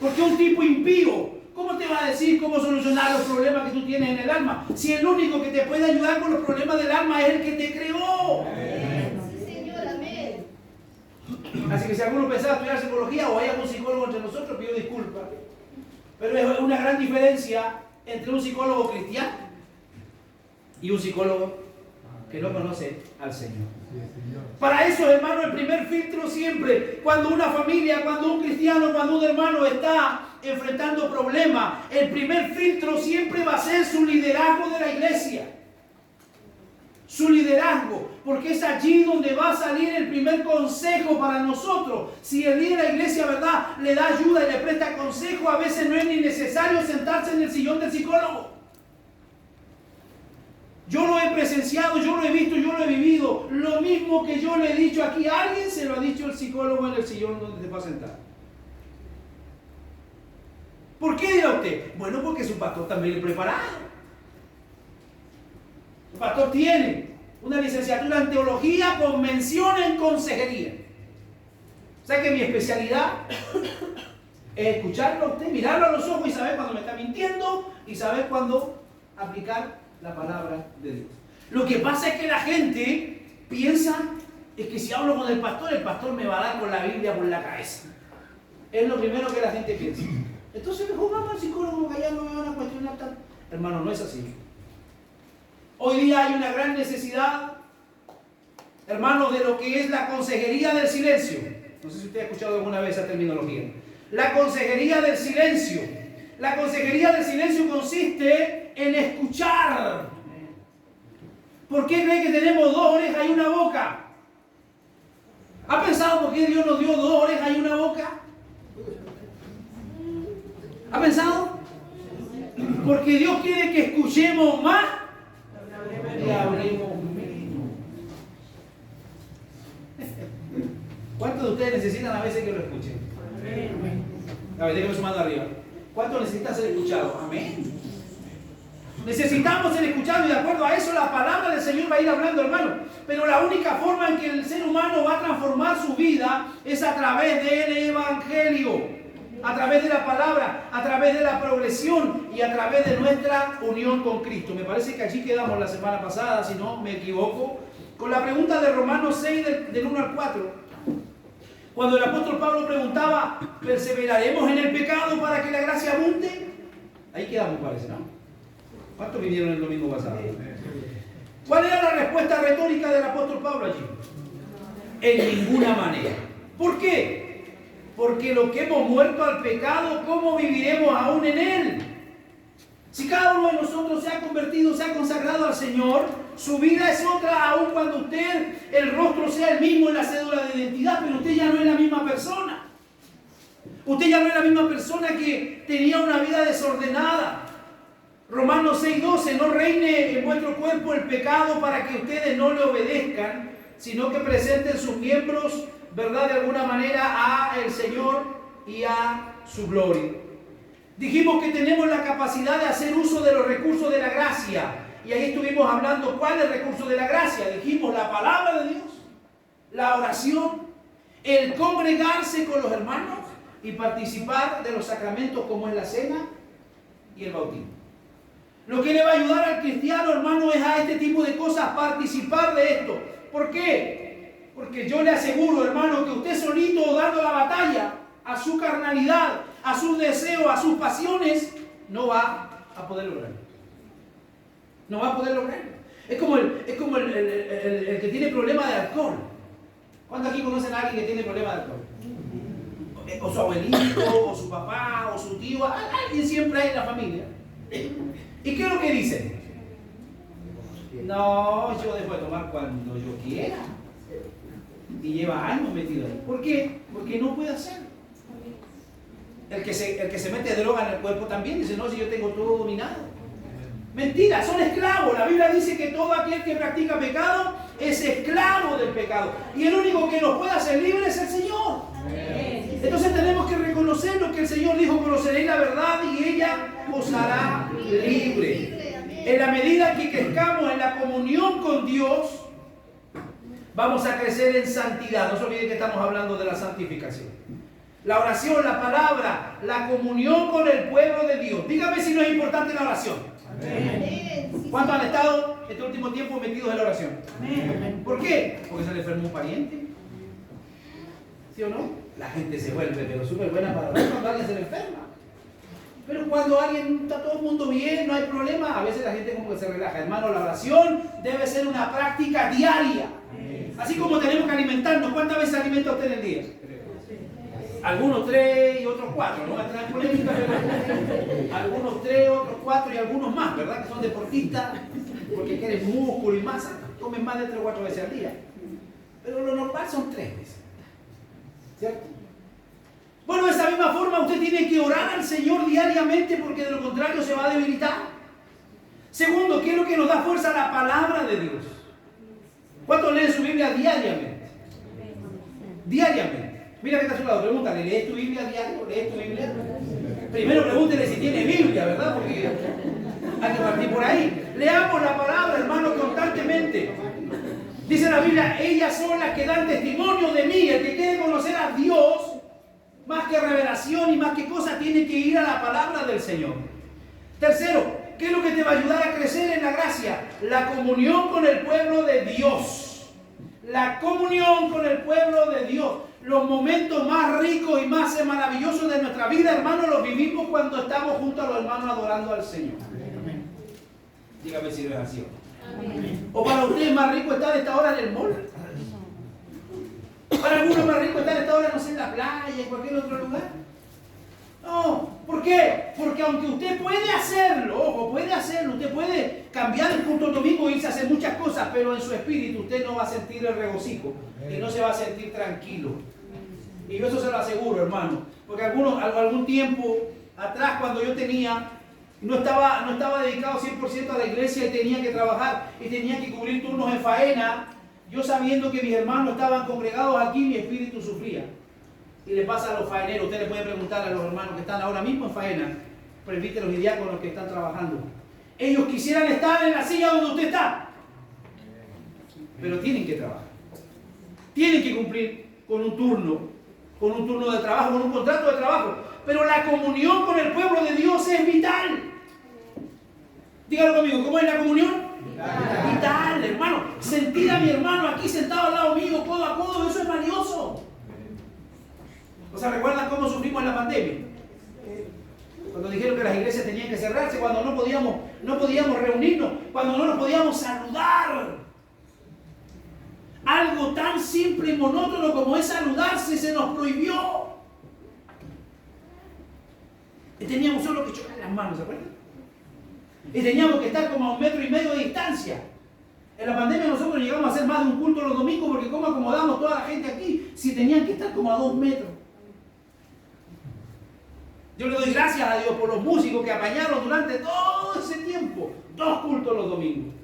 Porque un tipo impío, ¿cómo te va a decir cómo solucionar los problemas que tú tienes en el alma? Si el único que te puede ayudar con los problemas del alma es el que te creó. Sí, Señor, amén. Así que si alguno pensaba estudiar psicología o hay algún psicólogo entre nosotros, pido disculpas. Pero es una gran diferencia entre un psicólogo cristiano y un psicólogo que no conoce al Señor. Para eso, hermano, el primer filtro siempre, cuando una familia, cuando un cristiano, cuando un hermano está enfrentando problemas, el primer filtro siempre va a ser su liderazgo de la iglesia. Su liderazgo, porque es allí donde va a salir el primer consejo para nosotros. Si el líder de la iglesia, ¿verdad?, le da ayuda y le presta consejo, a veces no es ni necesario sentarse en el sillón del psicólogo. Yo lo he presenciado, yo lo he visto, yo lo he vivido. Lo mismo que yo le he dicho aquí a alguien, se lo ha dicho el psicólogo en el sillón donde te va a sentar. ¿Por qué dirá usted? Bueno, porque su pastor también es preparado. El pastor tiene una licenciatura en teología con mención en consejería. O sea que mi especialidad es escucharlo a usted, mirarlo a los ojos y saber cuando me está mintiendo y saber cuándo aplicar la palabra de Dios. Lo que pasa es que la gente piensa es que si hablo con el pastor me va a dar con la Biblia por la cabeza. Es lo primero que la gente piensa. Entonces mejor vamos al psicólogo que allá no me van a cuestionar tanto. Hermano, no es así. Hoy día hay una gran necesidad, hermano, de lo que es la consejería del silencio. No sé si usted ha escuchado alguna vez esa terminología. La consejería del silencio. La consejería del silencio consiste en escuchar. ¿Por qué cree que tenemos dos orejas y una boca? ¿Ha pensado por qué Dios nos dio dos orejas y una boca? ¿Ha pensado? Porque Dios quiere que escuchemos más y hablemos menos. ¿Cuántos de ustedes necesitan a veces que lo escuchen? A ver, déjenme su mano arriba. ¿Cuántos necesitan ser escuchados? Amén. Necesitamos ser escuchados y de acuerdo a eso la palabra del Señor va a ir hablando, hermano. Pero la única forma en que el ser humano va a transformar su vida es a través del Evangelio. A través de la palabra, a través de la progresión y a través de nuestra unión con Cristo. Me parece que allí quedamos la semana pasada, si no me equivoco, con la pregunta de Romanos 6 del 1 al 4. Cuando el apóstol Pablo preguntaba, ¿perseveraremos en el pecado para que la gracia abunde? Ahí quedamos, parece, ¿no? ¿Cuántos vinieron el domingo pasado? ¿Cuál era la respuesta retórica del apóstol Pablo allí? En ninguna manera. ¿Por qué? Porque lo que hemos muerto al pecado, ¿cómo viviremos aún en él? Si cada uno de nosotros se ha convertido, se ha consagrado al Señor, su vida es otra, aun cuando usted, el rostro sea el mismo en la cédula de identidad, pero usted ya no es la misma persona. Usted ya no es la misma persona que tenía una vida desordenada. Romanos 6:12, no reine en vuestro cuerpo el pecado para que ustedes no le obedezcan, sino que presenten sus miembros, ¿verdad?, de alguna manera a el Señor y a su gloria. Dijimos que tenemos la capacidad de hacer uso de los recursos de la gracia. Y ahí estuvimos hablando cuál es el recurso de la gracia. Dijimos la palabra de Dios, la oración, el congregarse con los hermanos y participar de los sacramentos como es la cena y el bautismo. Lo que le va a ayudar al cristiano, hermano, es a este tipo de cosas, participar de esto. ¿Por qué? Porque yo le aseguro, hermano, que usted solito dando la batalla a su carnalidad, a sus deseos, a sus pasiones, no va a poder lograrlo. No va a poder lograrlo. Es como el que tiene problema de alcohol. ¿Cuántos aquí conocen a alguien que tiene problema de alcohol? O su abuelito, o su papá, o su tío, alguien siempre hay en la familia. ¿Y qué es lo que dicen? No, yo dejo de tomar cuando yo quiera. Y lleva años metido ahí. ¿Por qué? Porque no puede hacerlo. El que se mete droga en el cuerpo también dice, no, si yo tengo todo dominado. Mentira, son esclavos. La Biblia dice que todo aquel que practica pecado es esclavo del pecado. Y el único que nos puede hacer libres es el Señor. Entonces tenemos que reconocer lo que el Señor dijo, conoceréis la verdad y ella os hará libre. En la medida que crezcamos en la comunión con Dios, vamos a crecer en santidad. No se olviden que estamos hablando de la santificación. La oración, la palabra, la comunión con el pueblo de Dios. Dígame si no es importante la oración. Amén. ¿Cuántos han estado este último tiempo metidos en la oración? Amén. ¿Por qué? Porque se le enfermó un pariente. ¿Sí o no? La gente se vuelve pero súper buena para orar cuando alguien se le enferma. Pero cuando alguien está todo el mundo bien, no hay problema, a veces la gente como que se relaja. Hermano, la oración debe ser una práctica diaria. Así como tenemos que alimentarnos. ¿Cuántas veces alimenta usted en el día? Algunos 3 y otros 4, no va a entrar en polémica, pero algunos 3, otros 4 y algunos más, ¿verdad? Que son deportistas, porque quieren músculo y masa, comen más de 3 o 4 veces al día. Pero lo normal son 3 veces. ¿Cierto? Bueno, de esa misma forma usted tiene que orar al Señor diariamente porque de lo contrario se va a debilitar. Segundo, ¿qué es lo que nos da fuerza? La palabra de Dios. ¿Cuántos leen su Biblia diariamente? Diariamente. Mira que está a su lado, pregúntale, ¿lees tu Biblia diario? ¿Lees tu Biblia? Primero pregúntele si tiene Biblia, ¿verdad? Porque hay que partir por ahí. Leamos la palabra, hermano, constantemente. Dice la Biblia, ellas son las que dan testimonio de mí. El que quiere conocer a Dios, más que revelación y más que cosas, tiene que ir a la palabra del Señor. Tercero, ¿qué es lo que te va a ayudar a crecer en la gracia? La comunión con el pueblo de Dios. La comunión con el pueblo de Dios. Los momentos más ricos y más maravillosos de nuestra vida, hermanos, los vivimos cuando estamos junto a los hermanos adorando al Señor. Amén. Dígame si no es así. Amén. ¿O para ustedes más rico estar a esta hora en el mall? Para algunos más rico estar a esta hora, no sé, en la playa, en cualquier otro lugar. No, ¿por qué? Porque aunque usted puede hacerlo, ojo, puede hacerlo, usted puede cambiar el culto el domingo e irse a hacer muchas cosas, pero en su espíritu usted no va a sentir el regocijo y no se va a sentir tranquilo. Y yo eso se lo aseguro, hermano, porque algún tiempo atrás, cuando yo no estaba dedicado 100% a la iglesia y tenía que trabajar y tenía que cubrir turnos en faena, yo sabiendo que mis hermanos estaban congregados aquí, mi espíritu sufría. Y le pasa a los faeneros, usted le puede preguntar a los hermanos que están ahora mismo en faena, presbíteros y diáconos que están trabajando. Ellos quisieran estar en la silla donde usted está, pero tienen que trabajar. Tienen que cumplir con un turno de trabajo, con un contrato de trabajo. Pero la comunión con el pueblo de Dios es vital. Dígalo conmigo, ¿cómo es la comunión? Vital, hermano. Sentir a mi hermano aquí sentado al lado mío, codo a codo, eso es valioso. O sea, ¿recuerdan cómo sufrimos en la pandemia? Cuando dijeron que las iglesias tenían que cerrarse, cuando no podíamos reunirnos, cuando no nos podíamos saludar. Algo tan simple y monótono como es saludarse se nos prohibió. Y teníamos solo que chocar las manos, ¿se acuerdan? Y teníamos que estar como a 1,5 metros de distancia. En la pandemia nosotros llegamos a hacer más de un culto los domingos porque ¿cómo acomodamos toda la gente aquí si tenían que estar como a 2 metros? Yo le doy gracias a Dios por los músicos que apañaron durante todo ese tiempo 2 cultos los domingos.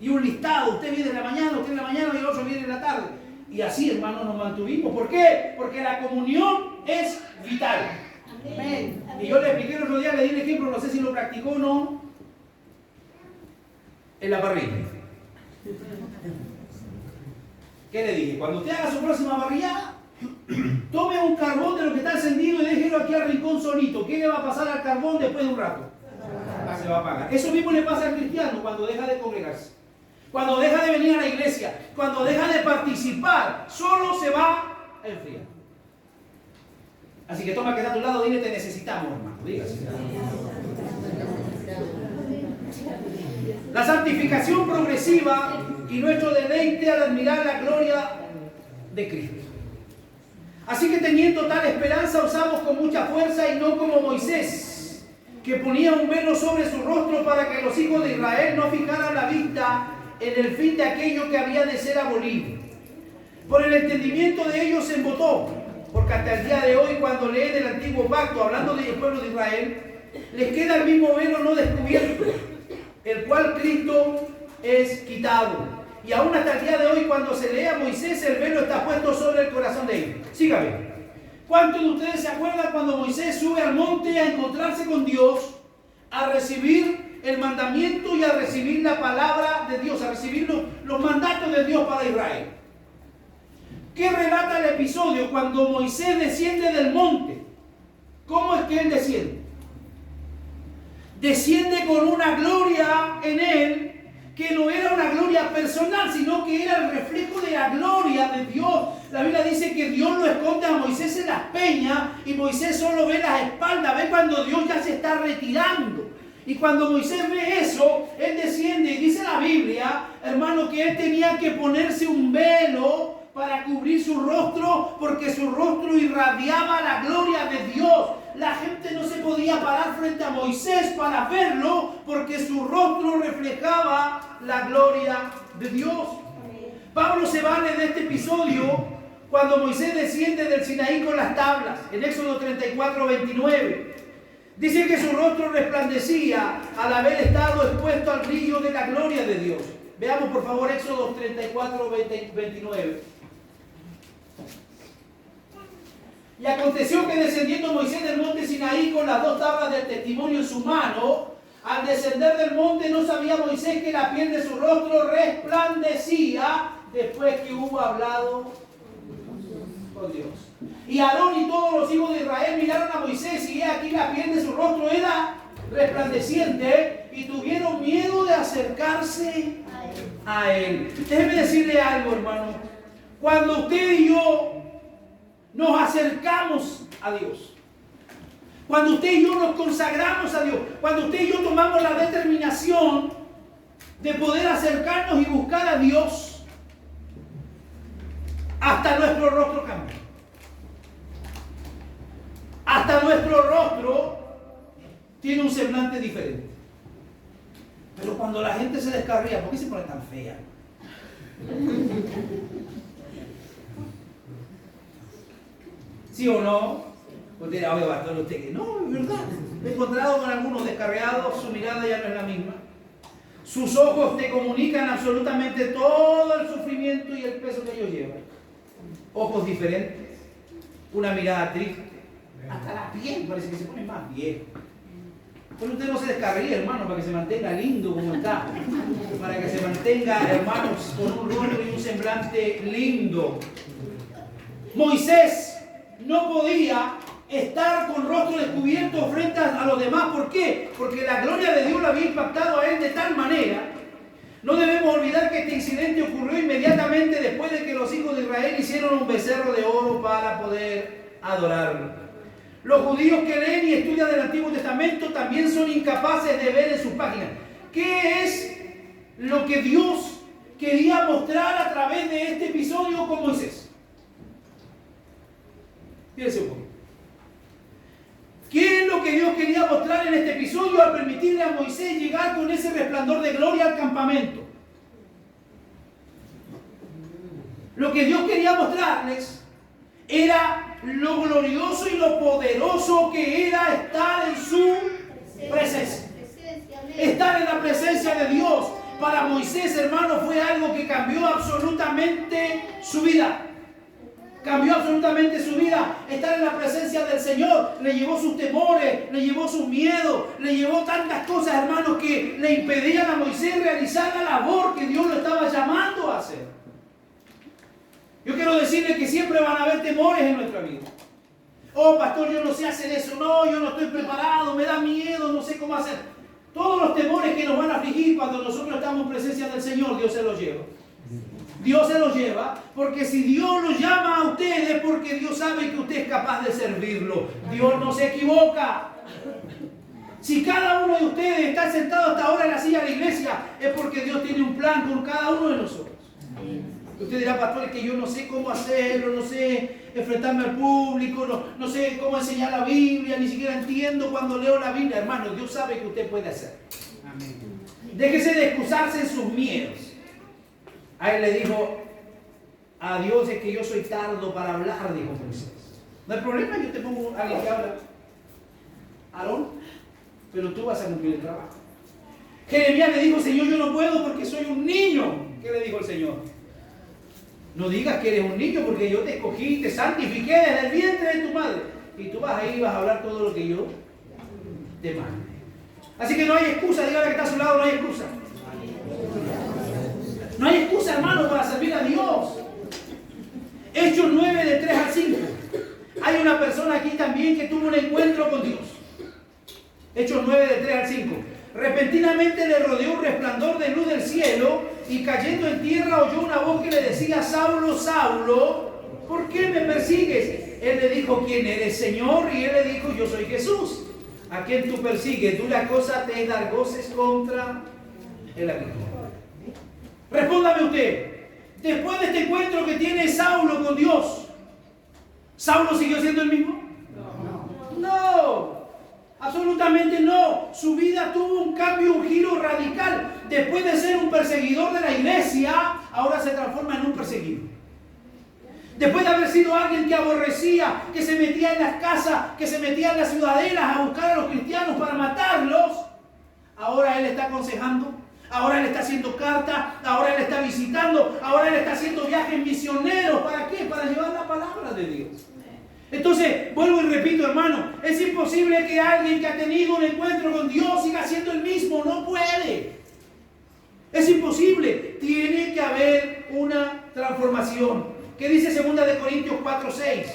Y un listado, usted viene en la mañana, usted en la mañana y el otro viene en la tarde. Y así, hermanos, nos mantuvimos. ¿Por qué? Porque la comunión es vital. Amén. Y yo le expliqué el otro día, le di el ejemplo, no sé si lo practicó o no, en la parrilla. ¿Qué le dije? Cuando usted haga su próxima parrillada, tome un carbón de lo que está encendido y déjelo aquí al rincón solito. ¿Qué le va a pasar al carbón después de un rato? Se va a apagar. Eso mismo le pasa al cristiano cuando deja de congregarse. Cuando deja de venir a la iglesia, cuando deja de participar, solo se va a enfriar. Así que toma que está a tu lado, dile, te necesitamos, hermano. Dígase. La santificación progresiva y nuestro deleite al admirar la gloria de Cristo. Así que teniendo tal esperanza, usamos con mucha fuerza y no como Moisés, que ponía un velo sobre su rostro para que los hijos de Israel no fijaran la vista en el fin de aquello que había de ser abolido. Por el entendimiento de ellos se embotó, porque hasta el día de hoy, cuando leen el antiguo pacto, hablando del pueblo de Israel, les queda el mismo velo no descubierto, el cual Cristo es quitado. Y aún hasta el día de hoy, cuando se lee a Moisés, el velo está puesto sobre el corazón de ellos. Sígame. ¿Cuántos de ustedes se acuerdan cuando Moisés sube al monte a encontrarse con Dios, a recibir el mandamiento y a recibir la palabra de Dios, a recibir los mandatos de Dios para Israel? ¿Qué relata el episodio cuando Moisés desciende del monte? ¿Cómo es que él desciende? Desciende con una gloria en él que no era una gloria personal, sino que era el reflejo de la gloria de Dios. La Biblia dice que Dios lo esconde a Moisés en las peñas y Moisés solo ve las espaldas, ve cuando Dios ya se está retirando. Y cuando Moisés ve eso, él desciende y dice la Biblia, hermano, que él tenía que ponerse un velo para cubrir su rostro, porque su rostro irradiaba la gloria de Dios. La gente no se podía parar frente a Moisés para verlo, porque su rostro reflejaba la gloria de Dios. Pablo se vale de este episodio cuando Moisés desciende del Sinaí con las tablas, en Éxodo 34, 29. Dice que su rostro resplandecía al haber estado expuesto al brillo de la gloria de Dios. Veamos por favor Éxodo 34, 29. Y aconteció que descendiendo Moisés del monte Sinaí con las 2 tablas del testimonio en su mano, al descender del monte no sabía Moisés que la piel de su rostro resplandecía después que hubo hablado con Dios. Y Aarón y todos los hijos de Israel miraron a Moisés y he aquí la piel de su rostro era resplandeciente y tuvieron miedo de acercarse a él. Déjeme decirle algo, hermano. Cuando usted y yo nos acercamos a Dios, cuando usted y yo nos consagramos a Dios, cuando usted y yo tomamos la determinación de poder acercarnos y buscar a Dios, hasta nuestro rostro cambia. Hasta nuestro rostro tiene un semblante diferente. Pero cuando la gente se descarría, ¿por qué se pone tan fea? ¿Sí o no? Usted dirá, oye, pastor, usted que no, es verdad. Me he encontrado con algunos descarriados, su mirada ya no es la misma. Sus ojos te comunican absolutamente todo el sufrimiento y el peso que ellos llevan. Ojos diferentes, una mirada triste, hasta la piel parece que se pone más viejo. Pero usted no se descarríe, hermano, para que se mantenga lindo como está. Para que se mantenga, hermanos, con un rostro y un semblante lindo. Moisés no podía estar con rostro descubierto frente a los demás. ¿Por qué? Porque la gloria de Dios lo había impactado a él de tal manera. No debemos olvidar que este incidente ocurrió inmediatamente después de que los hijos de Israel hicieron un becerro de oro para poder adorarlo. Los judíos que leen y estudian el Antiguo Testamento también son incapaces de ver en sus páginas qué es lo que Dios quería mostrar a través de este episodio con Moisés. Fíjense un poco. ¿Qué es lo que Dios quería mostrar en este episodio al permitirle a Moisés llegar con ese resplandor de gloria al campamento? Lo que Dios quería mostrarles era lo glorioso y lo poderoso que era estar en su presencia. Estar en la presencia de Dios. Para Moisés, hermano, fue algo que cambió absolutamente su vida. Cambió absolutamente su vida. Estar en la presencia del Señor le llevó sus temores, le llevó sus miedos, le llevó tantas cosas, hermanos, que le impedían a Moisés realizar la labor que Dios lo estaba llamando a hacer. Yo quiero decirle que siempre van a haber temores en nuestra vida. Oh, pastor, yo no sé hacer eso. No, yo no estoy preparado, me da miedo, no sé cómo hacer. Todos los temores que nos van a afligir cuando nosotros estamos en presencia del Señor, Dios se los lleva. Dios se los lleva, porque si Dios los llama a ustedes es porque Dios sabe que usted es capaz de servirlo. Dios no se equivoca. Si cada uno de ustedes está sentado hasta ahora en la silla de la iglesia, es porque Dios tiene un plan con cada uno de nosotros. Usted dirá, pastor, es que yo no sé cómo hacerlo, no sé enfrentarme al público, no sé cómo enseñar la Biblia, ni siquiera entiendo cuando leo la Biblia. Hermano, Dios sabe que usted puede hacer. Amén. Déjese de excusarse en sus miedos. A él le dijo, a Dios es que yo soy tardo para hablar, dijo Moisés. No hay problema, yo te pongo a alguien que habla. Aarón, pero tú vas a cumplir el trabajo. Jeremías le dijo, Señor, yo no puedo porque soy un niño. ¿Qué le dijo el Señor? No digas que eres un niño porque yo te escogí, te santifiqué desde el vientre de tu madre. Y tú vas a ir y vas a hablar todo lo que yo te mande. Así que no hay excusa, dígale que está a su lado, no hay excusa. No hay excusa, hermano, para servir a Dios. Hechos 9 de 3 al 5. Hay una persona aquí también que tuvo un encuentro con Dios. Hechos 9 de 3 al 5. Repentinamente le rodeó un resplandor de luz del cielo y cayendo en tierra oyó una voz que le decía: Saulo, Saulo, ¿por qué me persigues? Él le dijo: ¿quién eres, Señor? Y él le dijo: yo soy Jesús, a quien tú persigues. Dura cosa te es dar goces contra el aguijón. Respóndame usted, después de este encuentro que tiene Saulo con Dios, ¿Saulo siguió siendo el mismo? No, absolutamente no. Su vida tuvo un cambio, un giro radical. Después de ser un perseguidor de la iglesia, ahora se transforma en un perseguido. Después de haber sido alguien que aborrecía, que se metía en las casas, que se metía en las ciudadelas a buscar a los cristianos para matarlos, ahora él está aconsejando, ahora él está haciendo cartas, ahora él está visitando, ahora él está haciendo viajes misioneros. ¿Para qué? Para llevar la palabra de Dios. Entonces, vuelvo y repito, hermano, es imposible que alguien que ha tenido un encuentro con Dios siga siendo el mismo. No puede. Es imposible. Tiene que haber una transformación. ¿Qué dice 2 Corintios 4:6?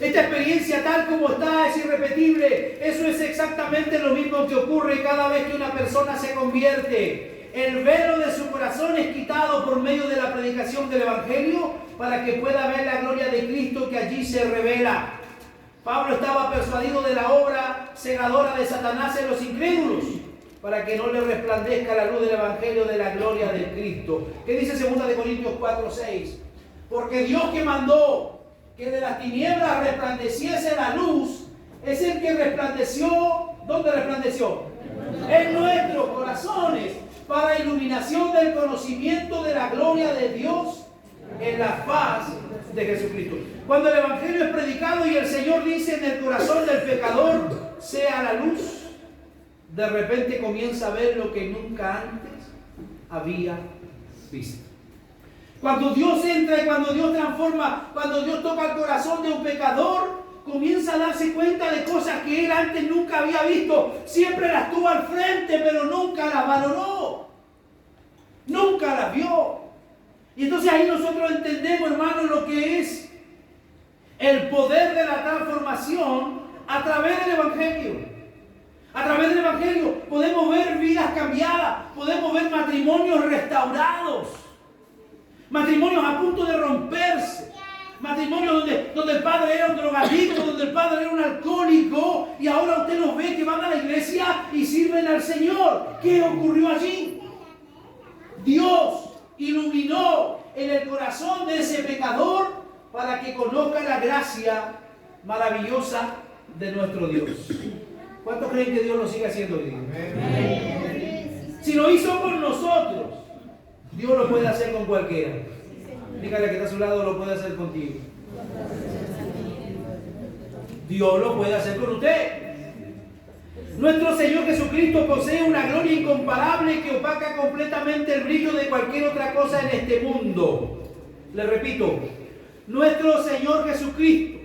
Esta experiencia tal como está es irrepetible. Eso es exactamente lo mismo que ocurre cada vez que una persona se convierte. El velo de su corazón es quitado por medio de la predicación del Evangelio para que pueda ver la gloria de Cristo que allí se revela. Pablo estaba persuadido de la obra cegadora de Satanás en los incrédulos para que no le resplandezca la luz del Evangelio de la gloria de Cristo. ¿Qué dice 2 Corintios 4:6? Porque Dios que mandó que de las tinieblas resplandeciese la luz es el que resplandeció. ¿Dónde resplandeció? En nuestros corazones, para iluminación del conocimiento de la gloria de Dios en la faz de Jesucristo. Cuando el Evangelio es predicado y el Señor dice en el corazón del pecador sea la luz, de repente comienza a ver lo que nunca antes había visto. Cuando Dios entra y cuando Dios transforma, cuando Dios toca el corazón de un pecador, comienza a darse cuenta de cosas que él antes nunca había visto. Siempre las tuvo al frente, pero nunca las valoró. Nunca las vio. Y entonces ahí nosotros entendemos, hermanos, lo que es el poder de la transformación a través del Evangelio. A través del Evangelio podemos ver vidas cambiadas, podemos ver matrimonios restaurados, matrimonios a punto de romperse. Matrimonios donde el padre era un drogadicto, donde el padre era un alcohólico, y ahora usted los ve que van a la iglesia y sirven al Señor. ¿Qué ocurrió allí? Dios iluminó en el corazón de ese pecador para que conozca la gracia maravillosa de nuestro Dios. ¿Cuántos creen que Dios lo sigue haciendo hoy día? Si lo hizo con nosotros, Dios lo puede hacer con cualquiera. Dígale que está a su lado, lo puede hacer contigo. Dios lo puede hacer con usted. Nuestro Señor Jesucristo posee una gloria incomparable que opaca completamente el brillo de cualquier otra cosa en este mundo. Le repito, nuestro Señor Jesucristo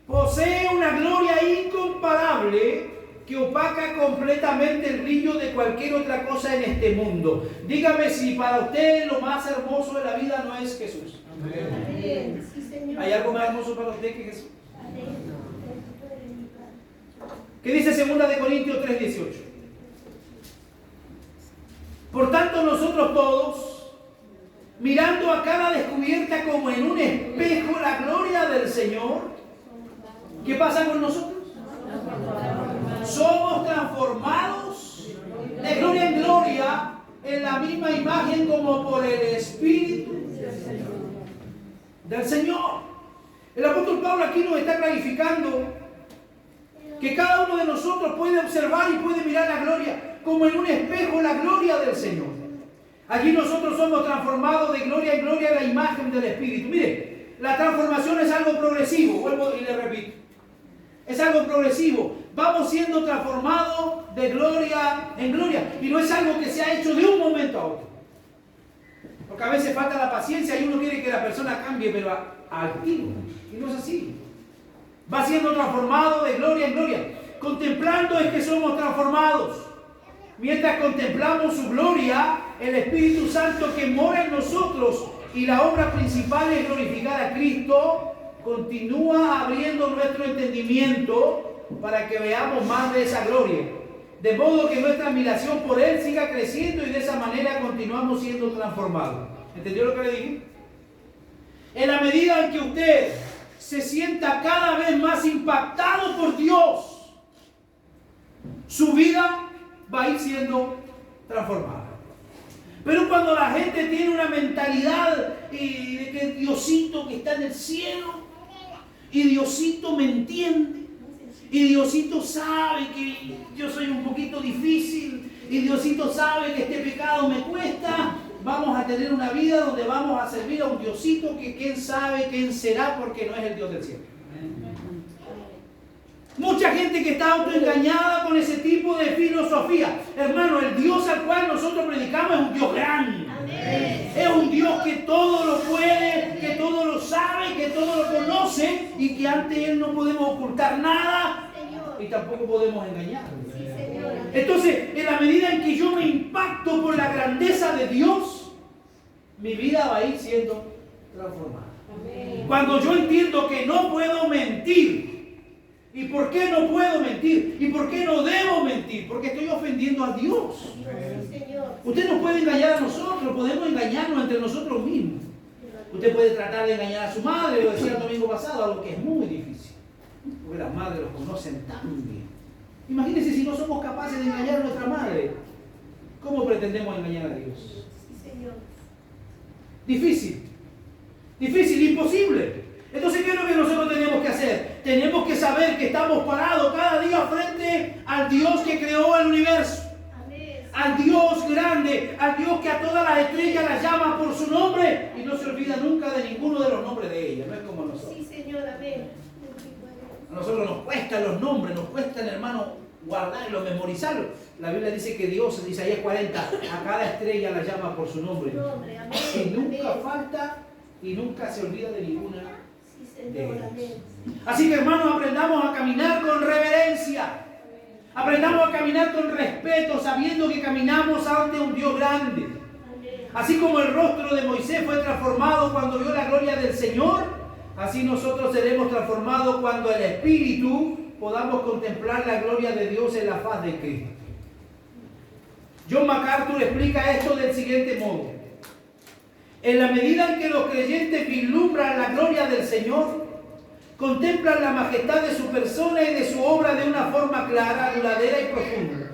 posee una gloria incomparable que opaca completamente el brillo de cualquier otra cosa en este mundo. Dígame si para usted lo más hermoso de la vida no es Jesús. Amén. Sí, Señor. ¿Hay algo más hermoso para usted que Jesús? ¿Qué dice 2 Corintios 3:18? Por tanto nosotros todos, mirando a cara descubierta como en un espejo la gloria del Señor, ¿qué pasa con nosotros? Somos transformados de gloria en gloria en la misma imagen como por el Espíritu del Señor. El apóstol Pablo aquí nos está clarificando que cada uno de nosotros puede observar y puede mirar la gloria como en un espejo, la gloria del Señor. Allí nosotros somos transformados de gloria en gloria a la imagen del Espíritu. Mire, la transformación es algo progresivo, vuelvo y le repito. Es algo progresivo. Vamos siendo transformados de gloria en gloria. Y no es algo que se ha hecho de un momento a otro. Porque a veces falta la paciencia y uno quiere que la persona cambie, pero al tiro. Y no es así. Va siendo transformado de gloria en gloria. Contemplando es que somos transformados. Mientras contemplamos su gloria, el Espíritu Santo que mora en nosotros y la obra principal es glorificar a Cristo, continúa abriendo nuestro entendimiento para que veamos más de esa gloria. De modo que nuestra admiración por Él siga creciendo y de esa manera continuamos siendo transformados. ¿Entendió lo que le dije? En la medida en que usted se sienta cada vez más impactado por Dios, su vida va a ir siendo transformada. Pero cuando la gente tiene una mentalidad de que Diosito que está en el cielo, y Diosito me entiende, y Diosito sabe que yo soy un poquito difícil, y Diosito sabe que este pecado me cuesta, vamos a tener una vida donde vamos a servir a un Diosito que quién sabe quién será porque no es el Dios del cielo. Mucha gente que está autoengañada con ese tipo de filosofía. Hermano, el Dios al cual nosotros predicamos es un Dios grande. Amén. Es un Dios que todo lo puede, que todo lo sabe, que todo lo conoce y que ante Él no podemos ocultar nada y tampoco podemos engañar. Sí, entonces, en la medida en que yo me impacto por la grandeza de Dios, mi vida va a ir siendo transformada. Amén. Cuando yo entiendo que no puedo mentir, ¿y por qué no puedo mentir? ¿Y por qué no debo mentir? Porque estoy ofendiendo a Dios. Usted nos puede engañar a nosotros, podemos engañarnos entre nosotros mismos. Usted puede tratar de engañar a su madre, lo decía el domingo pasado, algo que es muy difícil. Porque las madres los conocen tan bien. Imagínense si no somos capaces de engañar a nuestra madre. ¿Cómo pretendemos engañar a Dios? Difícil. Difícil, imposible. Entonces, ¿qué es lo que nosotros tenemos que hacer? Tenemos que saber que estamos parados cada día frente al Dios que creó el universo. Amén. Al Dios grande, al Dios que a todas las estrellas las llama por su nombre y no se olvida nunca de ninguno de los nombres de ellas. No es como nosotros. Sí, Señor, amén. A nosotros nos cuestan los nombres, nos cuestan, hermano, guardarlos, memorizarlos. La Biblia dice que Dios, en Isaías 40, a cada estrella la llama por su nombre. Y nunca falta y nunca se olvida de ninguna. Así que, hermanos, aprendamos a caminar con reverencia. Aprendamos a caminar con respeto, sabiendo que caminamos ante un Dios grande. Así como el rostro de Moisés fue transformado cuando vio la gloria del Señor, así nosotros seremos transformados cuando el Espíritu podamos contemplar la gloria de Dios en la faz de Cristo. John MacArthur explica esto del siguiente modo. En la medida en que los creyentes vislumbran la gloria del Señor, contemplan la majestad de su persona y de su obra de una forma clara, duradera y profunda.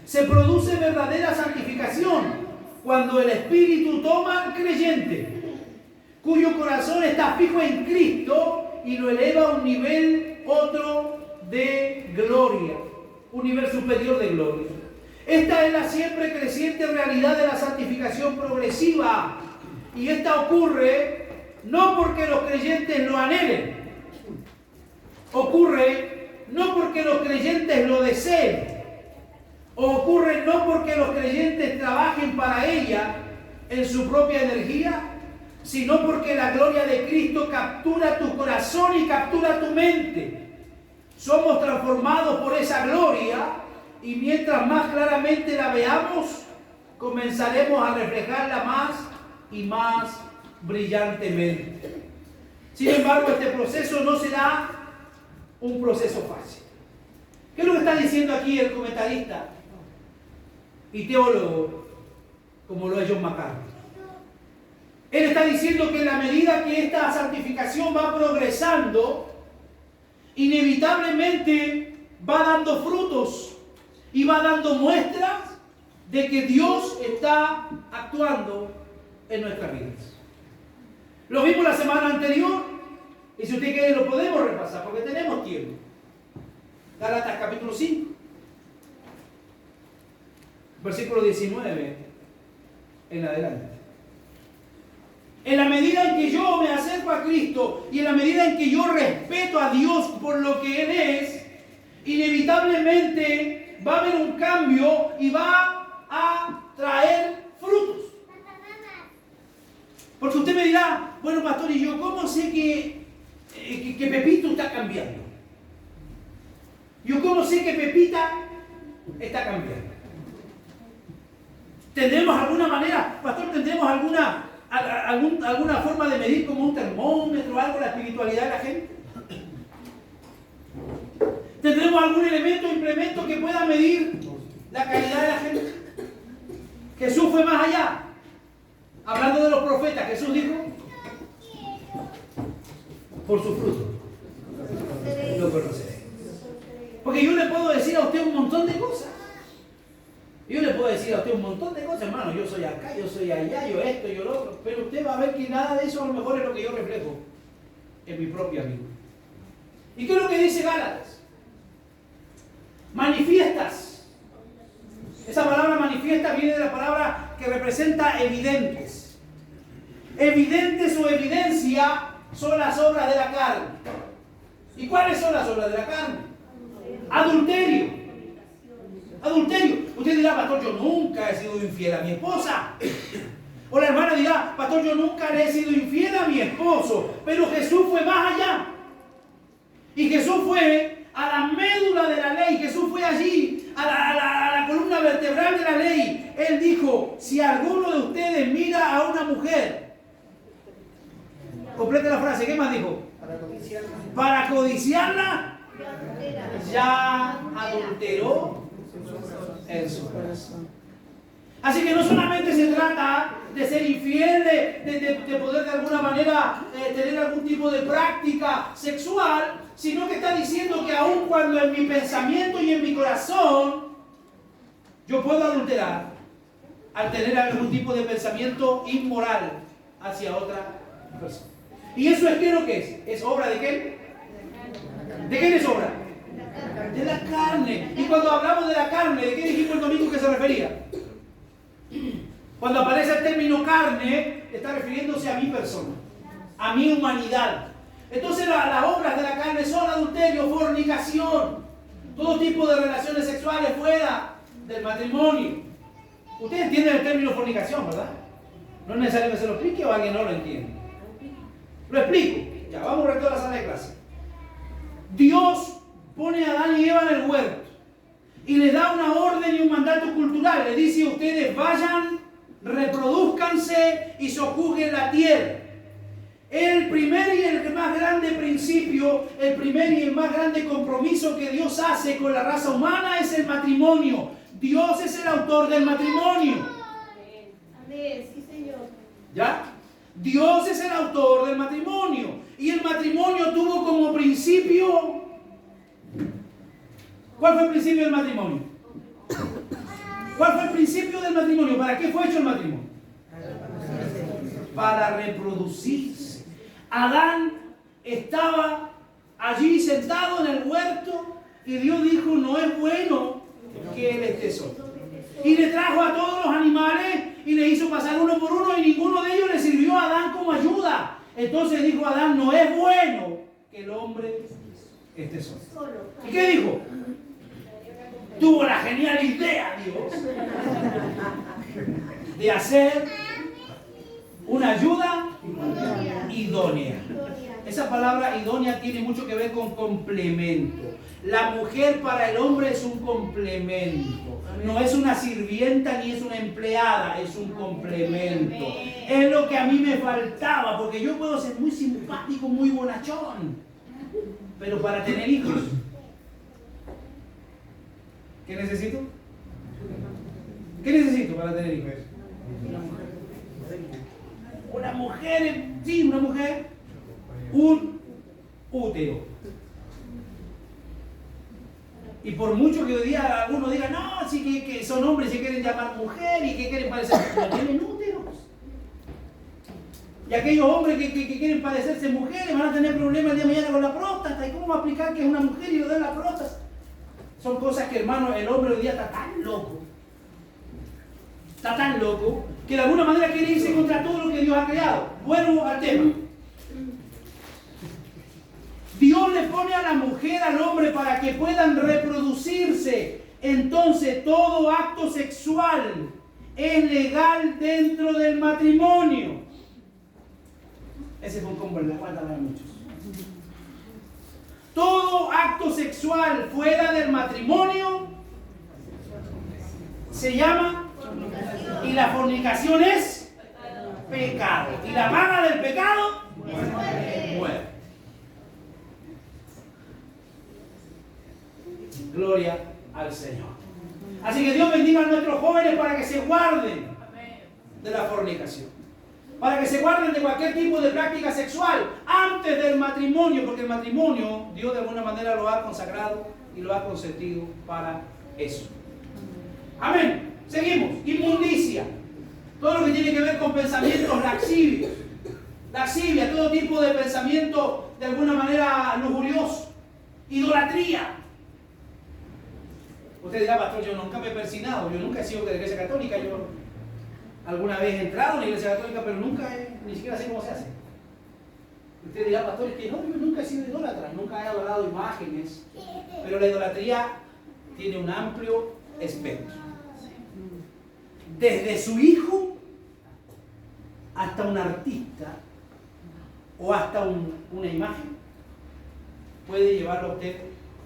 Se produce verdadera santificación cuando el Espíritu toma al creyente, cuyo corazón está fijo en Cristo y lo eleva a un nivel otro de gloria, un nivel superior de gloria. Esta es la siempre creciente realidad de la santificación progresiva. Y esta ocurre no porque los creyentes lo anhelen, ocurre no porque los creyentes lo deseen, ocurre no porque los creyentes trabajen para ella en su propia energía, sino porque la gloria de Cristo captura tu corazón y captura tu mente. Somos transformados por esa gloria y mientras más claramente la veamos, comenzaremos a reflejarla más y más brillantemente. Sin embargo, este proceso no será un proceso fácil. ¿Qué es lo que está diciendo aquí el comentarista y teólogo, como lo es John MacArthur? Él está diciendo que en la medida que esta santificación va progresando, inevitablemente va dando frutos y va dando muestras de que Dios está actuando en nuestras vidas. Lo vimos la semana anterior y si usted quiere lo podemos repasar porque tenemos tiempo. Gálatas capítulo 5, versículo 19 en adelante. En la medida en que yo me acerco a Cristo y en la medida en que yo respeto a Dios por lo que Él es, inevitablemente va a haber un cambio y va a traer frutos. Porque usted me dirá, bueno, pastor, ¿y yo cómo sé que Pepito está cambiando? ¿Yo cómo sé que Pepita está cambiando? ¿Tendremos alguna manera, pastor, tendremos alguna alguna forma de medir como un termómetro, algo la espiritualidad de la gente? ¿Tendremos algún elemento o implemento que pueda medir la calidad de la gente? Jesús fue más allá. Hablando de los profetas, Jesús dijo: por su fruto lo conoceréis. Porque yo le puedo decir a usted un montón de cosas. Yo le puedo decir a usted un montón de cosas, hermano. Yo soy acá, yo soy allá, yo esto, yo lo otro. Pero usted va a ver que nada de eso a lo mejor es lo que yo reflejo en mi propia vida. ¿Y qué es lo que dice Gálatas? Manifiestas. Esa palabra manifiesta viene de la palabra que representa evidentes. Evidentes o evidencia son las obras de la carne. ¿Y cuáles son las obras de la carne? Adulterio. Adulterio. Usted dirá: pastor, yo nunca he sido infiel a mi esposa. O la hermana dirá: pastor, yo nunca le he sido infiel a mi esposo. Pero Jesús fue más allá. Y Jesús fue a la médula de la ley. Jesús fue allí, a la columna vertebral de la ley. Él dijo: si alguno de ustedes mira a una mujer, complete la frase, ¿qué más dijo? Para codiciarla, ya adulteró en su corazón. Así que no solamente se trata de ser infiel, de poder de alguna manera tener algún tipo de práctica sexual, sino que está diciendo que aun cuando en mi pensamiento y en mi corazón yo puedo adulterar al tener algún tipo de pensamiento inmoral hacia otra persona. ¿Y eso es qué lo que es? ¿Es obra de qué? ¿De quién es obra? De la carne. Y cuando hablamos de la carne, ¿de qué dijimos el domingo que se refería? Cuando aparece el término carne, está refiriéndose a mi persona, a mi humanidad. Entonces las obras de la carne son adulterio, fornicación, todo tipo de relaciones sexuales fuera del matrimonio. Ustedes entienden el término fornicación, ¿verdad? No es necesario que se lo explique o alguien no lo entiende. Lo explico. Ya, vamos a recto a la sala de clase. Dios pone a Adán y Eva en el huerto y le da una orden y un mandato cultural. Le dice: ustedes vayan, reproduzcanse y sojuzguen la tierra. El primer y el más grande principio, el primer y el más grande compromiso que Dios hace con la raza humana es el matrimonio. Dios es el autor del matrimonio. Amén, sí, Señor. ¿Ya? Dios es el autor del matrimonio. Y el matrimonio tuvo como principio... ¿Cuál fue el principio del matrimonio? ¿Cuál fue el principio del matrimonio? ¿Para qué fue hecho el matrimonio? Para reproducirse. Adán estaba allí sentado en el huerto y Dios dijo: no es bueno que él esté solo. Y le trajo a todos los animales y le hizo pasar uno por uno y ninguno de ellos le sirvió a Adán como ayuda. Entonces dijo Adán: no es bueno que el hombre esté solo. ¿Y qué dijo? Tuvo la genial idea, Dios, de hacer una ayuda idónea. Esa palabra idónea tiene mucho que ver con complemento. La mujer para el hombre es un complemento. No es una sirvienta ni es una empleada, es un complemento. Es lo que a mí me faltaba, porque yo puedo ser muy simpático, muy bonachón, pero para tener hijos, ¿qué necesito? ¿Qué necesito para tener hijos? Una mujer, sí, una mujer, un útero. Y por mucho que hoy día algunos digan: no, sí que son hombres y se quieren llamar mujer y que quieren parecer, no tienen úteros. Y aquellos hombres que quieren parecerse mujeres van a tener problemas el día de mañana con la próstata. ¿Y cómo va a explicar que es una mujer y le da la próstata? Son cosas que, hermano, el hombre hoy día está tan loco. Está tan loco que de alguna manera quiere irse contra todo lo que Dios ha creado. Vuelvo al tema. Dios le pone a la mujer al hombre para que puedan reproducirse. Entonces todo acto sexual es legal dentro del matrimonio. Ese fue un combo en la cual para muchos. Todo acto sexual fuera del matrimonio se llama, y la fornicación es pecado. Y la paga del pecado, muerte. Gloria al Señor. Así que Dios bendiga a nuestros jóvenes para que se guarden de la fornicación. Para que se guarden de cualquier tipo de práctica sexual antes del matrimonio, porque el matrimonio Dios de alguna manera lo ha consagrado y lo ha consentido para eso. Amén. Seguimos. Inmundicia. Todo lo que tiene que ver con pensamientos laxivios. Laxivia, todo tipo de pensamiento de alguna manera lujurioso. Idolatría. Usted dirá, pastor, yo nunca me he persinado, yo nunca he sido de la iglesia católica, yo alguna vez he entrado en la iglesia católica, pero nunca ni siquiera sé cómo se hace. Usted dirá, pastor, que no, yo nunca he sido idólatra, nunca he adorado imágenes, pero la idolatría tiene un amplio espectro. Desde su hijo hasta un artista o hasta una imagen puede llevarlo a usted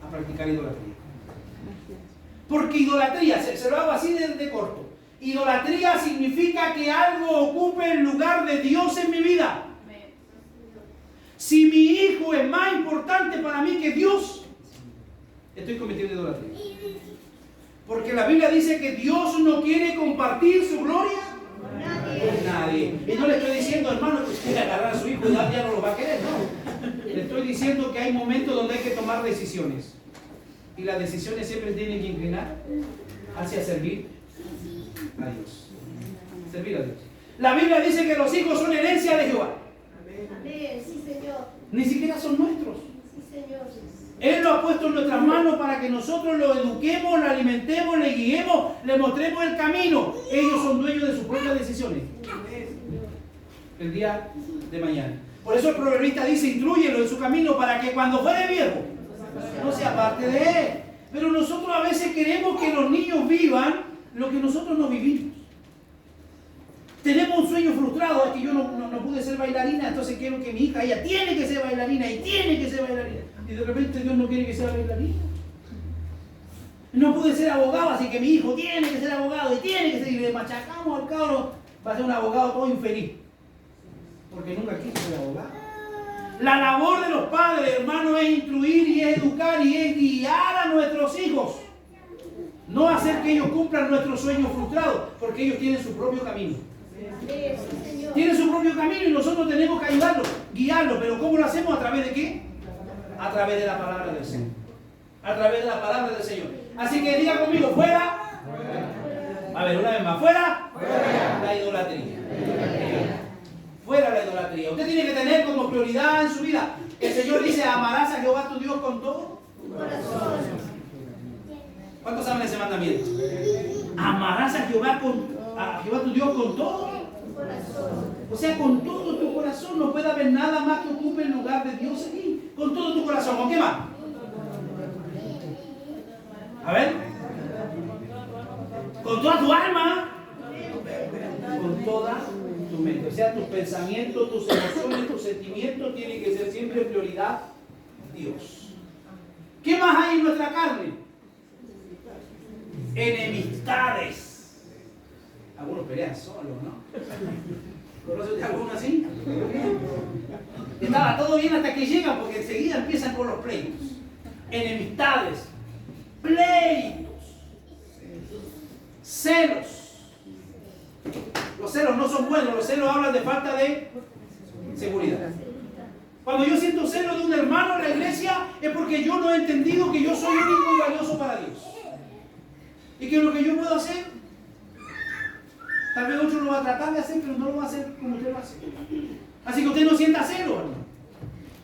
a practicar idolatría. Porque idolatría, se lo hago así de corto. Idolatría significa que algo ocupe el lugar de Dios en mi vida. Si mi hijo es más importante para mí que Dios, estoy cometiendo idolatría. Porque la Biblia dice que Dios no quiere compartir su gloria con nadie. Y no le estoy diciendo, hermano, que usted agarrar a su hijo y ya no lo va a querer, no. Le estoy diciendo que hay momentos donde hay que tomar decisiones. Y las decisiones siempre tienen que inclinar hacia servir a Dios. Servir a Dios. La Biblia dice que los hijos son herencia de Jehová. Amén. Sí, Señor. Ni siquiera son nuestros. Sí, Señor. Él lo ha puesto en nuestras manos para que nosotros lo eduquemos, lo alimentemos, le guiemos, le mostremos el camino. Ellos son dueños de sus propias decisiones. El día de mañana. Por eso el proverbista dice, instrúyelo en su camino para que cuando fuere viejo no sea parte de él. Pero nosotros a veces queremos que los niños vivan lo que nosotros no vivimos. Tenemos un sueño frustrado, es que yo no pude ser bailarina, entonces quiero que mi hija, ella tiene que ser bailarina y tiene que ser bailarina. Y de repente Dios no quiere que sea bailarina. No pude ser abogado, así que mi hijo tiene que ser abogado y tiene que ser, y le machacamos al cabro, va a ser un abogado todo infeliz. Porque nunca quiso ser abogado. La labor de los padres, hermano, es instruir y es educar y es guiar a nuestros hijos. No hacer que ellos cumplan nuestros sueños frustrados, porque ellos tienen su propio camino. Tienen su propio camino y nosotros tenemos que ayudarlos, guiarlos. Pero ¿cómo lo hacemos? ¿A través de qué? A través de la palabra del Señor. A través de la palabra del Señor. Así que diga conmigo, fuera. A ver, una vez más, fuera. La idolatría. Fuera la idolatría. Usted tiene que tener como prioridad en su vida. El Señor dice, amarás a Jehová tu Dios con todo tu corazón. ¿Cuántos saben ese mandamiento? Amarás a Jehová tu Dios con todo tu corazón. O sea, con todo tu corazón. No puede haber nada más que ocupe el lugar de Dios aquí. Con todo tu corazón. ¿Con qué más? A ver. Con toda tu alma. Con toda tu mente. O sea, tus pensamientos, tus emociones, tus sentimientos tienen que ser siempre prioridad Dios. ¿Qué más hay en nuestra carne? Enemistades. Algunos pelean solos, ¿no? ¿Conoce usted alguno así? Estaba todo bien hasta que llegan, porque enseguida empiezan con los pleitos. Enemistades, pleitos, celos. Los celos no son buenos, los celos hablan de falta de seguridad. Cuando yo siento celos de un hermano en la iglesia es porque yo no he entendido que yo soy único y valioso para Dios. Y que lo que yo puedo hacer, tal vez otro lo va a tratar de hacer, pero no lo va a hacer como usted lo hace. Así que usted no sienta celo, hermano.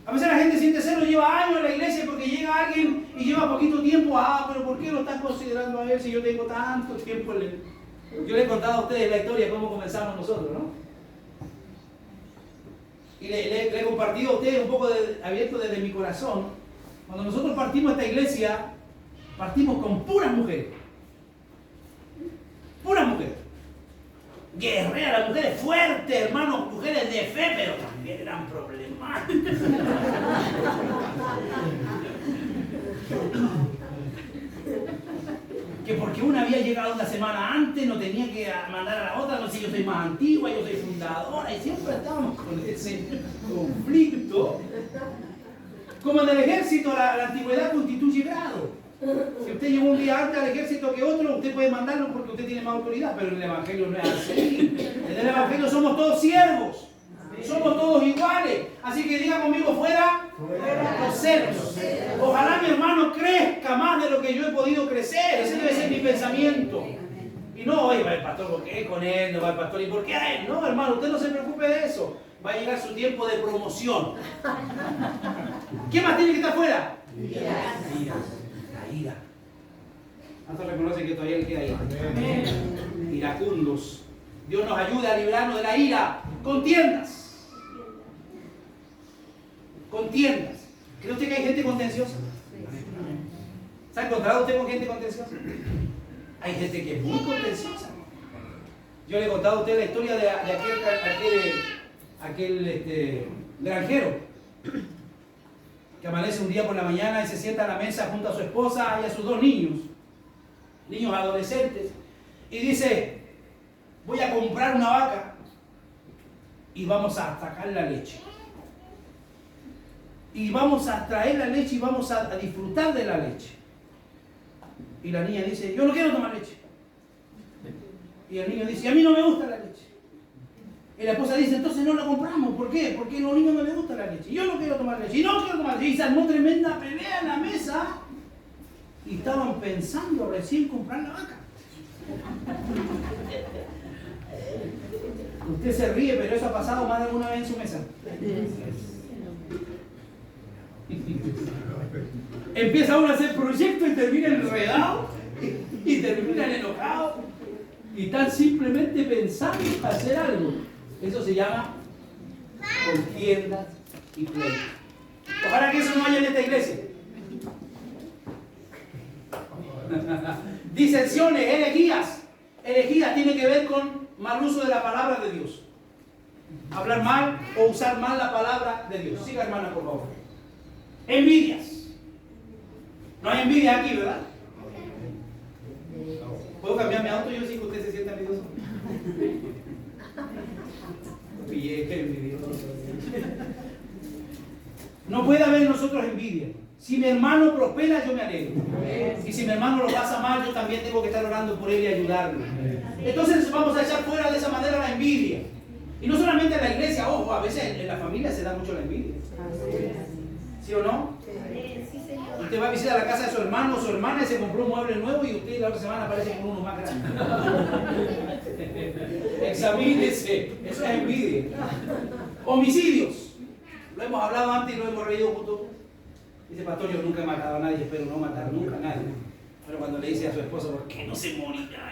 A veces la gente siente celo, lleva años en la iglesia porque llega alguien y lleva poquito tiempo. Pero ¿por qué lo están considerando a él si yo tengo tanto tiempo en él? Yo le he contado a ustedes la historia de cómo comenzamos nosotros, ¿no? Y le he compartido a ustedes un poco abierto desde mi corazón. Cuando nosotros partimos esta iglesia, partimos con puras mujeres. Puras mujeres. Guerreras, mujeres fuertes, hermanos, mujeres de fe, pero también eran problemáticas. Que por porque una había llegado una semana antes, no tenía que mandar a la otra, no sé, yo soy más antigua, yo soy fundadora, y siempre estábamos con ese conflicto. Como en el ejército, la antigüedad constituye grado. Si usted llegó un día antes al ejército que otro, usted puede mandarlo porque usted tiene más autoridad, pero en el Evangelio no es así. En el Evangelio somos todos siervos. Somos todos iguales. Así que diga conmigo, fuera los celos. Ojalá mi hermano crezca más de lo que yo he podido crecer. Ese debe ser mi pensamiento. Y no, oye, va el pastor, ¿por qué con él? No va el pastor, ¿y por qué a él? No, hermano, usted no se preocupe de eso. Va a llegar su tiempo de promoción. ¿Qué más tiene que estar fuera? La ira. ¿Cuántos reconocen que todavía le queda ira? Iracundos. Dios nos ayuda a librarnos de la ira. Contiendas. Contiendas. ¿Cree usted que hay gente contenciosa? ¿Se ha encontrado usted con gente contenciosa? Hay gente que es muy contenciosa. Yo le he contado a usted la historia de aquel granjero que amanece un día por la mañana y se sienta a la mesa junto a su esposa y a sus dos niños adolescentes, y dice: voy a comprar una vaca y vamos a sacar la leche. Y vamos a traer la leche y vamos a disfrutar de la leche. Y la niña dice: yo no quiero tomar leche. Y el niño dice: a mí no me gusta la leche. Y la esposa dice: entonces no la compramos. ¿Por qué? Porque a los niños no les gusta la leche. Y yo no quiero tomar leche. Y no quiero tomar leche. Y se armó tremenda pelea en la mesa. Y estaban pensando recién comprar la vaca. Usted se ríe, pero eso ha pasado más de alguna vez en su mesa. Empieza uno a hacer proyectos y termina enredado y terminan enojados y están simplemente pensando en hacer algo. Eso se llama contiendas y pleitos. Ojalá que eso no haya en esta iglesia. Disensiones, herejías. Herejías tiene que ver con mal uso de la palabra de Dios. Hablar mal o usar mal la palabra de Dios. Siga, hermana, por favor. Envidias. No hay envidia aquí, ¿verdad? ¿Puedo cambiar mi auto? Yo sí que usted se sienta envidioso. No puede haber en nosotros envidia. Si mi hermano prospera, yo me alegro. Y si mi hermano lo pasa mal, yo también tengo que estar orando por él y ayudarlo. Entonces vamos a echar fuera de esa manera la envidia. Y no solamente en la iglesia, ojo, a veces en la familia se da mucho la envidia. ¿Sí o no? Usted va a visitar la casa de su hermano o su hermana y se compró un mueble nuevo y usted la otra semana aparece con uno más grande. Examínese, eso es envidia. Homicidios. Lo hemos hablado antes y lo hemos reído juntos. Dice: pastor, yo nunca he matado a nadie, espero no matar nunca a nadie. Pero cuando le dice a su esposa: ¿por qué no se morirá?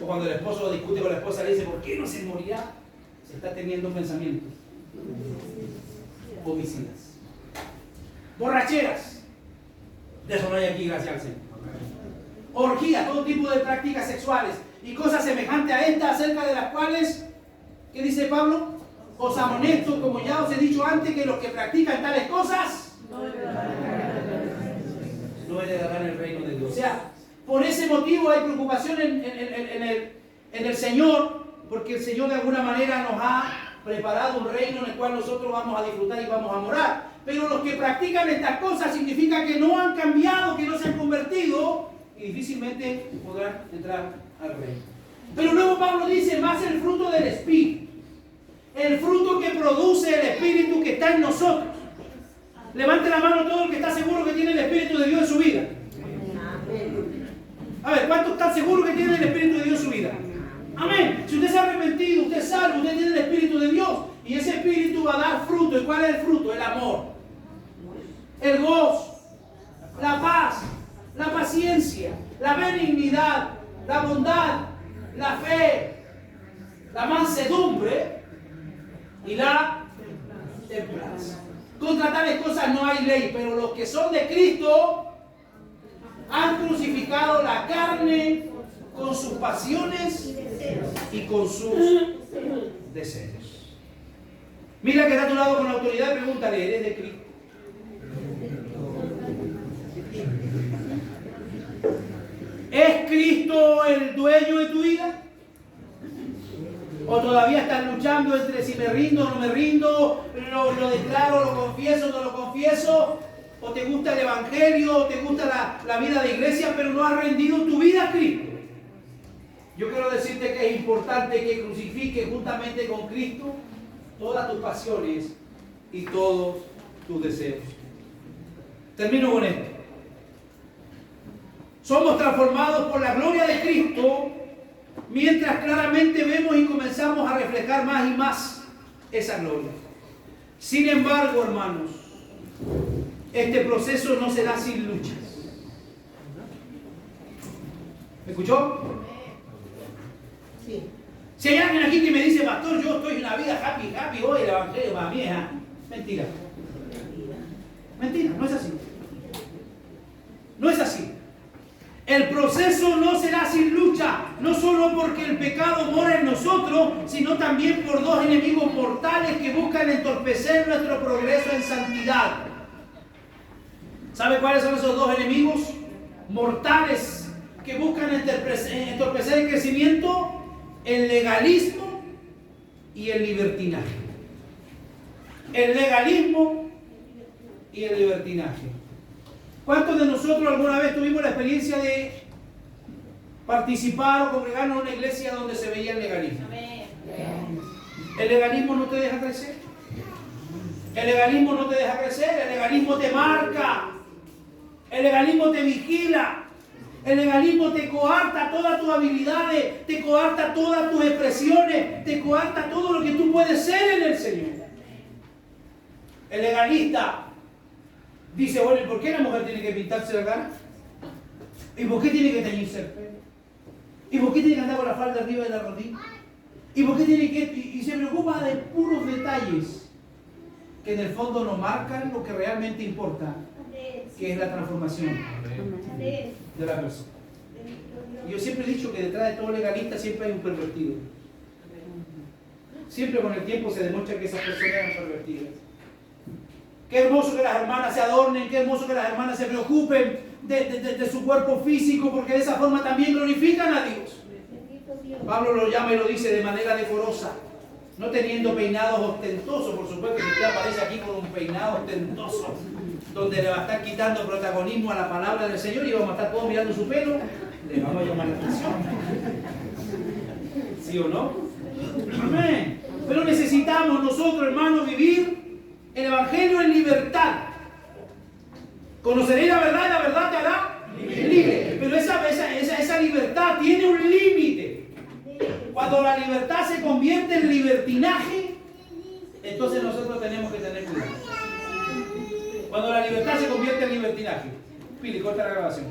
O cuando el esposo discute con la esposa, le dice: ¿por qué no se morirá? Se está teniendo pensamientos homicidas. Borracheras. De eso no hay aquí, gracias al Señor. Orgías, todo tipo de prácticas sexuales y cosas semejantes a estas, acerca de las cuales, ¿qué dice Pablo? Os amonesto, como ya os he dicho antes, que los que practican tales cosas no heredarán el reino de Dios. O sea, por ese motivo hay preocupación en el Señor, porque el Señor de alguna manera nos ha preparado un reino en el cual nosotros vamos a disfrutar y vamos a morar. Pero los que practican estas cosas significa que no han cambiado, que no se han convertido y difícilmente podrán entrar al reino. Pero luego Pablo dice: más el fruto del Espíritu. El fruto que produce el Espíritu que está en nosotros. Levante la mano todo el que está seguro que tiene el Espíritu de Dios en su vida. A ver, ¿cuántos están seguros que tienen el Espíritu de Dios en su vida? Amén. Si usted se ha arrepentido, usted es salvo, usted tiene el Espíritu de Dios. Y ese Espíritu va a dar fruto. ¿Y cuál es el fruto? El amor, el gozo, la paz, la paciencia, la benignidad, la bondad, la fe, la mansedumbre y la templanza. Contra tales cosas no hay ley, pero los que son de Cristo han crucificado la carne con sus pasiones y con sus deseos. Mira que está a tu lado con la autoridad y pregúntale: ¿eres de Cristo? dueño de tu vida? ¿O todavía estás luchando entre si me rindo o no me rindo? ¿Lo declaro, lo confieso o no lo confieso? ¿O te gusta el evangelio? ¿O te gusta la vida de iglesia, pero no has rendido tu vida a Cristo? Yo quiero decirte que es importante que crucifiques juntamente con Cristo todas tus pasiones y todos tus deseos. Termino con esto. Somos transformados por la gloria de Cristo mientras claramente vemos y comenzamos a reflejar más y más esa gloria. Sin embargo, hermanos, este proceso no será sin luchas. ¿Me escuchó? Sí. Si hay alguien aquí que me dice, pastor, yo estoy en una vida happy, hoy el evangelio para mí es mentira. Mentira, no es así. No es así. El proceso no será sin lucha, no solo porque el pecado mora en nosotros, sino también por dos enemigos mortales que buscan entorpecer nuestro progreso en santidad. ¿Sabe cuáles son esos dos enemigos mortales que buscan entorpecer el crecimiento? El legalismo y el libertinaje. El legalismo y el libertinaje. ¿Cuántos de nosotros alguna vez tuvimos la experiencia de participar o congregarnos en una iglesia donde se veía el legalismo? ¿El legalismo no te deja crecer? El legalismo no te deja crecer, el legalismo te marca, el legalismo te vigila, el legalismo te coarta todas tus habilidades, te coarta todas tus expresiones, te coarta todo lo que tú puedes ser en el Señor. El legalista dice, bueno, ¿y por qué la mujer tiene que pintarse la cara? ¿Y por qué tiene que teñirse el pelo? ¿Y por qué tiene que andar con la falda arriba de la rodilla? ¿Y por qué tiene que...? Y se preocupa de puros detalles que en el fondo no marcan lo que realmente importa, que es la transformación de la persona. Y yo siempre he dicho que detrás de todo legalista siempre hay un pervertido. Siempre con el tiempo se demuestra que esas personas eran pervertidas. Qué hermoso que las hermanas se adornen, qué hermoso que las hermanas se preocupen de su cuerpo físico, porque de esa forma también glorifican a Dios. Pablo lo llama y lo dice de manera decorosa, no teniendo peinados ostentosos. Por supuesto que usted aparece aquí con un peinado ostentoso, donde le va a estar quitando protagonismo a la palabra del Señor y vamos a estar todos mirando su pelo, le vamos a llamar la atención. ¿Sí o no? Amén. Pero necesitamos nosotros, hermanos, vivir el evangelio en libertad. Conoceréis la verdad y la verdad te hará libre. Pero esa libertad tiene un límite. Cuando la libertad se convierte en libertinaje, entonces nosotros tenemos que tener cuidado. Cuando la libertad se convierte en libertinaje. Pili, corta la grabación.